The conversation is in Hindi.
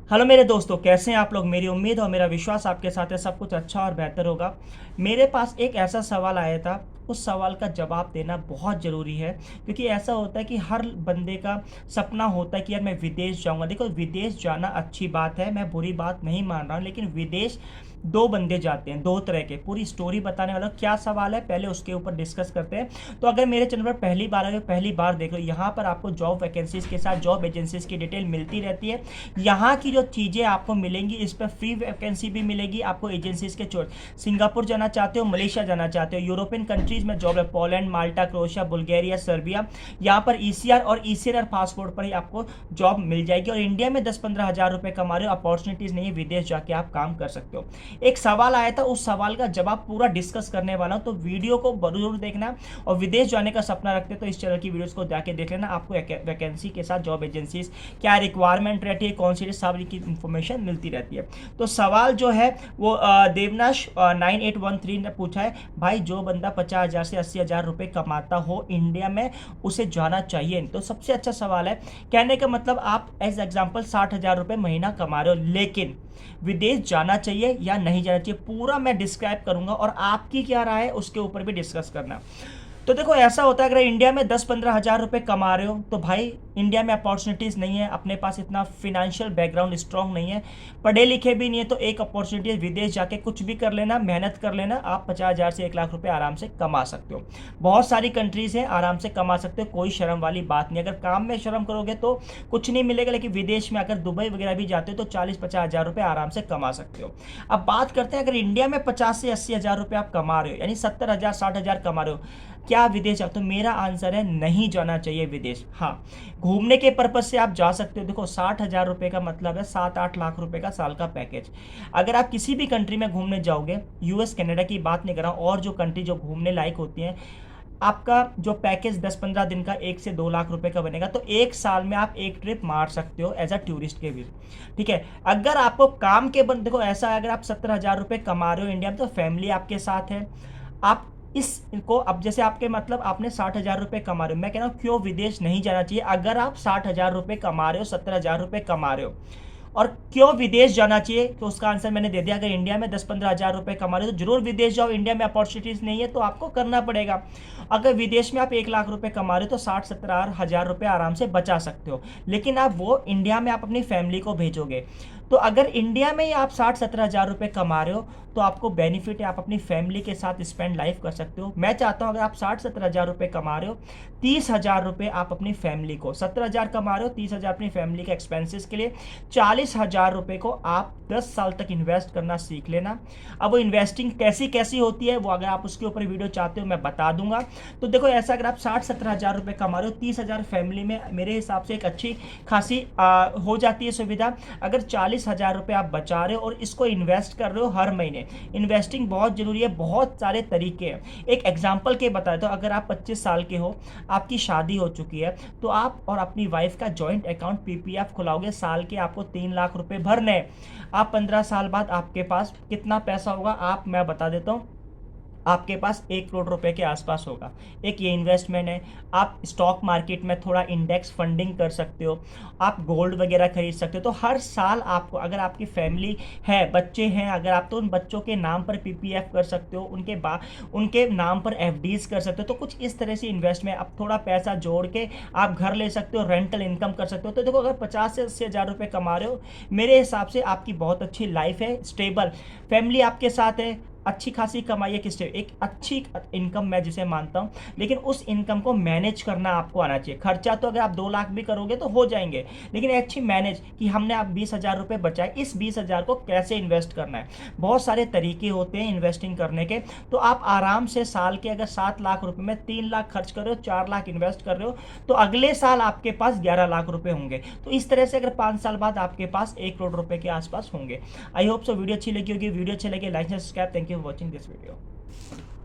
हेलो मेरे दोस्तों, कैसे हैं आप लोग। मेरी उम्मीद और मेरा विश्वास आपके साथ है सब कुछ अच्छा और बेहतर होगा। मेरे पास एक ऐसा सवाल आया था, उस सवाल का जवाब देना बहुत ज़रूरी है, क्योंकि ऐसा होता है कि हर बंदे का सपना होता है कि यार मैं विदेश जाऊंगा। देखो, विदेश जाना अच्छी बात है, मैं बुरी बात नहीं मान रहा हूँ, लेकिन विदेश दो बंदे जाते हैं, दो तरह के। पूरी स्टोरी बताने वाला क्या सवाल है, पहले उसके ऊपर डिस्कस करते हैं। तो अगर मेरे चैनल पर पहली बार आए, पहली बार देख लो, यहाँ पर आपको जॉब वैकेंसीज के साथ जॉब एजेंसीज की डिटेल मिलती रहती है। यहाँ की जो चीज़ें आपको मिलेंगी, इस पर फ्री वैकेंसी भी मिलेगी आपको एजेंसीज के थ्रू। सिंगापुर जाना चाहते हो, मलेशिया जाना चाहते हो, यूरोपियन कंट्रीज में जॉब है, पोलैंड, माल्टा, क्रोएशिया, बुल्गारिया, सर्बिया, यहाँ पर ईसीआर और ईसीआर पासपोर्ट पर ही आपको जॉब मिल जाएगी। और इंडिया में 10-15 हज़ार रुपये कमा रहे हो, अपॉर्चुनिटीज़ नहीं है, विदेश जाके आप काम कर सकते हो। एक सवाल आया था, उस सवाल का जवाब पूरा डिस्कस करने वाला हूँ, तो वीडियो को जरूर देखना। और विदेश जाने का सपना रखते तो इस चैनल की वीडियोस को जाके देख लेना, आपको वैकेंसी के साथ जॉब एजेंसीज क्या रिक्वायरमेंट रहती है, कौन सी सारी की इंफॉर्मेशन मिलती रहती है। तो सवाल जो है वो देवनाश 9813 ने पूछा है, भाई जो बंदा 50,000 से 80,000 रुपये कमाता हो इंडिया में, उसे जाना चाहिए। तो सबसे अच्छा सवाल है। कहने का मतलब आप एज एग्जाम्पल 60,000 रुपये महीना कमा रहे हो, लेकिन विदेश जाना चाहिए या नहीं जाना चाहिए, पूरा मैं डिस्क्राइब करूंगा, और आपकी क्या राय है उसके ऊपर भी डिस्कस करना। तो देखो, ऐसा होता है, अगर इंडिया में 10-15 हज़ार रुपये कमा रहे हो तो भाई इंडिया में अपॉर्चुनिटीज़ नहीं है, अपने पास इतना फिनेंशियल बैकग्राउंड स्ट्रांग नहीं है, पढ़े लिखे भी नहीं है, तो एक अपॉर्चुनिटी है, विदेश जाके कुछ भी कर लेना, मेहनत कर लेना, आप 50,000 से 1 लाख रुपये आराम से कमा सकते हो। बहुत सारी कंट्रीज़ हैं, आराम से कमा सकते हो, कोई शर्म वाली बात नहीं। अगर काम में शर्म करोगे तो कुछ नहीं मिलेगा, लेकिन विदेश में अगर दुबई वगैरह भी जाते हो तो 40-50 हज़ार रुपये आराम से कमा सकते हो। अब बात करते हैं, अगर इंडिया में 50 से 80 हज़ार रुपये आप कमा रहे हो, यानी 70,000 60,000 कमा रहे हो, क्या विदेश तो मेरा आंसर है नहीं जाना चाहिए विदेश। हाँ, घूमने के पर्पज से आप जा सकते हो। देखो, 60,000 रुपये का मतलब है 7-8 लाख रुपए का साल का पैकेज। अगर आप किसी भी कंट्री में घूमने जाओगे, यूएस कनाडा की बात नहीं कर रहा हूँ, और जो कंट्री जो घूमने लायक होती हैं, आपका जो पैकेज 10-15 दिन का 1 से 2 लाख रुपए का बनेगा, तो एक साल में आप एक ट्रिप मार सकते हो एज अ टूरिस्ट के भी। ठीक है, अगर आपको काम के बंद, देखो ऐसा है, अगर आप 70,000 रुपये कमा रहे हो इंडिया में, तो फैमिली आपके साथ है, आप इसको, अब जैसे आपके मतलब आपने 60,000 रुपये कमा रहे हो, मैं कह रहा हूँ क्यों विदेश नहीं जाना चाहिए। अगर आप 60,000 रुपये कमा रहे हो, 70,000 रुपये कमा रहे हो, और क्यों विदेश जाना चाहिए, तो उसका आंसर मैंने दे दिया। अगर इंडिया में 10-15 हज़ार रुपये कमा रहे हो तो जरूर विदेश जाओ, इंडिया में अपॉर्चुनिटीज़ नहीं है तो आपको करना पड़ेगा। अगर विदेश में आप 1 लाख रुपये कमा रहे हो तो 60-70 हज़ार रुपये आराम से बचा सकते हो, लेकिन आप वो इंडिया में आप अपनी फैमिली को भेजोगे। तो अगर इंडिया में ही आप 60-70 हज़ार रुपये कमा रहे हो तो आपको बेनिफिट है, आप अपनी फैमिली के साथ स्पेंड लाइफ कर सकते हो। मैं चाहता हूँ अगर आप 60-70 हज़ार रुपये कमा रहे हो, 30,000 रुपये आप अपनी फैमिली को, 70,000 कमा रहे हो, 30,000 अपनी फैमिली के एक्सपेंसेस के लिए, 40,000 रुपये को आप 10 साल तक इन्वेस्ट करना सीख लेना। अब वो इन्वेस्टिंग कैसी कैसी होती है, वो अगर आप उसके ऊपर वीडियो चाहते हो मैं बता दूंगा। तो देखो, ऐसा अगर आप 60-70 हज़ार रुपये कमा रहे हो, 30,000 फैमिली में मेरे हिसाब से एक अच्छी खासी हो जाती है सुविधा। अगर 40,000 रुपये आप बचा रहे हो और इसको इन्वेस्ट कर रहे हो हर महीने, इन्वेस्टिंग बहुत जरूरी है, बहुत सारे तरीके हैं। एक एग्जांपल के बताए तो अगर आप 25 साल के हो, आपकी शादी हो चुकी है, तो आप और अपनी वाइफ का जॉइंट अकाउंट पीपीएफ खुलाओगे, साल के आपको 3 लाख रुपए भरने हैं। आप 15 साल बाद आपके पास कितना पैसा होगा, मैं बता देता हूँ, आपके पास 1 करोड़ रुपए के आसपास होगा। एक ये इन्वेस्टमेंट है। आप स्टॉक मार्केट में थोड़ा इंडेक्स फंडिंग कर सकते हो, आप गोल्ड वगैरह खरीद सकते हो। तो हर साल आपको, अगर आपकी फैमिली है, बच्चे हैं अगर आप, तो उन बच्चों के नाम पर पीपीएफ कर सकते हो, उनके नाम पर एफडीज कर सकते हो। तो कुछ इस तरह से इन्वेस्टमेंट, आप थोड़ा पैसा जोड़ के आप घर ले सकते हो, रेंटल इनकम कर सकते हो। तो देखो, अगर 50 से 80 हज़ार रुपये कमा रहे हो, मेरे हिसाब से आपकी बहुत अच्छी लाइफ है, स्टेबल फैमिली आपके साथ है, अच्छी खासी कमाई है, किस एक अच्छी इनकम मैं जिसे मानता हूं, लेकिन उस इनकम को मैनेज करना आपको आना चाहिए। खर्चा तो अगर आप 2 लाख भी करोगे तो हो जाएंगे, लेकिन अच्छी मैनेज कि हमने आप 20,000 रुपये बचाए, इस 20,000 को कैसे इन्वेस्ट करना है। बहुत सारे तरीके होते हैं इन्वेस्टिंग करने के। तो आप आराम से साल के अगर 7 लाख रुपए में 3 लाख खर्च कर रहे हो, 4 लाख इन्वेस्ट कर रहे हो, तो अगले साल आपके पास 11 लाख रुपए होंगे। तो इस तरह से अगर 5 साल बाद आपके पास 1 करोड़ रुपए के आसपास होंगे। आई होप सो वीडियो अच्छी लगी होगी। वीडियो अच्छी लगी like subscribe. Thank you for watching this video.